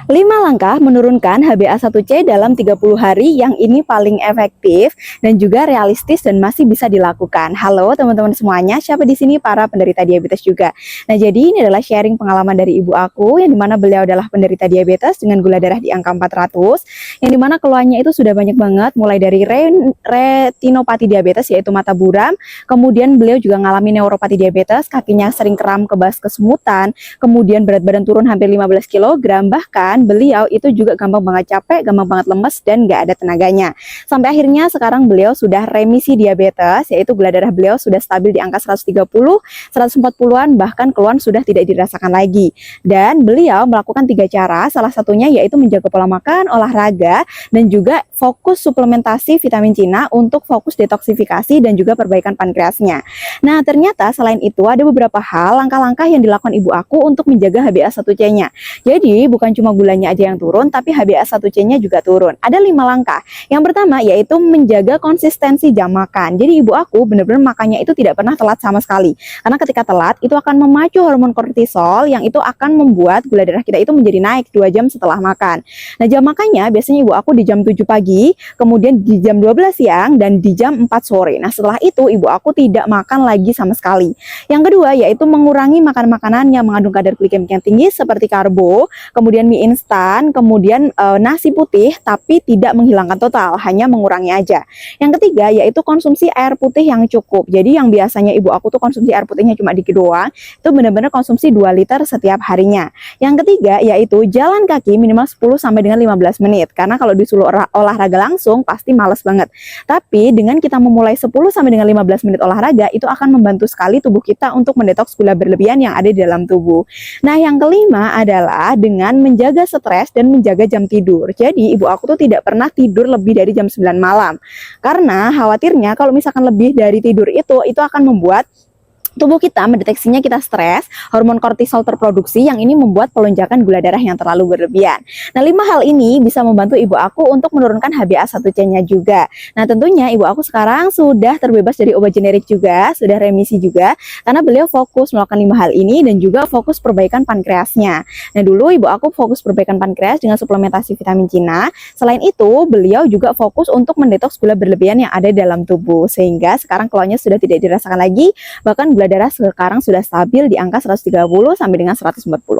5 langkah menurunkan HbA1c dalam 30 hari yang ini paling efektif dan juga realistis dan masih bisa dilakukan. Halo teman-teman semuanya, siapa di sini para penderita diabetes juga. Nah, jadi ini adalah sharing pengalaman dari ibu aku yang dimana beliau adalah penderita diabetes dengan gula darah di angka 400, yang dimana keluhannya itu sudah banyak banget, mulai dari retinopati diabetes yaitu mata buram, kemudian beliau juga mengalami neuropati diabetes, kakinya sering kram, kebas, kesemutan, kemudian berat badan turun hampir 15 kg, bahkan beliau itu juga gampang banget capek, gampang banget lemes, dan gak ada tenaganya. Sampai akhirnya sekarang beliau sudah remisi diabetes, yaitu gula darah beliau sudah stabil di angka 130, 140-an, bahkan keluhan sudah tidak dirasakan lagi. Dan beliau melakukan 3 cara, salah satunya yaitu menjaga pola makan, olahraga, dan juga fokus suplementasi vitamin Cina untuk fokus detoksifikasi dan juga perbaikan pankreasnya. Nah, ternyata selain itu ada beberapa hal, langkah-langkah yang dilakukan ibu aku untuk menjaga HbA1c-nya. Jadi, bukan cuma gulanya aja yang turun, tapi HbA1c-nya juga turun. Ada 5 langkah. Yang pertama yaitu menjaga konsistensi jam makan. Jadi, ibu aku benar-benar makannya itu tidak pernah telat sama sekali. Karena ketika telat, itu akan memacu hormon kortisol yang itu akan membuat gula darah kita itu menjadi naik 2 jam setelah makan. Nah, jam makannya biasanya ibu aku di jam 7 pagi, kemudian di jam 12 siang, dan di jam 4 sore. Nah, setelah itu ibu aku tidak makan lagi sama sekali. Yang kedua yaitu mengurangi makan makanan yang mengandung kadar glikemik yang tinggi seperti karbo, kemudian mie instan, kemudian nasi putih, tapi tidak menghilangkan total, hanya mengurangi aja. Yang ketiga yaitu konsumsi air putih yang cukup. Jadi yang biasanya ibu aku tuh konsumsi air putihnya cuma dikit doang, itu benar-benar konsumsi 2 liter setiap harinya. Yang ketiga yaitu jalan kaki minimal 10 sampai dengan 15 menit. Karena kalau disuruh olahraga langsung pasti males banget. Tapi dengan kita memulai 10 sampai dengan 15 menit olahraga, itu akan membantu sekali tubuh kita untuk mendetoks gula berlebihan yang ada di dalam tubuh. Nah, yang kelima adalah dengan menjaga stres dan menjaga jam tidur. Jadi, ibu aku tuh tidak pernah tidur lebih dari jam 9 malam. Karena khawatirnya kalau misalkan lebih dari tidur itu akan membuat tubuh kita mendeteksinya kita stres, hormon kortisol terproduksi yang ini membuat pelonjakan gula darah yang terlalu berlebihan. Nah, 5 hal ini bisa membantu ibu aku untuk menurunkan HbA1c-nya juga. Nah, tentunya ibu aku sekarang sudah terbebas dari obat generik juga, sudah remisi juga, karena beliau fokus melakukan 5 hal ini dan juga fokus perbaikan pankreasnya. Nah, dulu ibu aku fokus perbaikan pankreas dengan suplementasi vitamin Cina. Selain itu, beliau juga fokus untuk mendetoks gula berlebihan yang ada dalam tubuh, sehingga sekarang keluhannya sudah tidak dirasakan lagi, bahkan gula darah sekarang sudah stabil di angka 130 sampai dengan 140.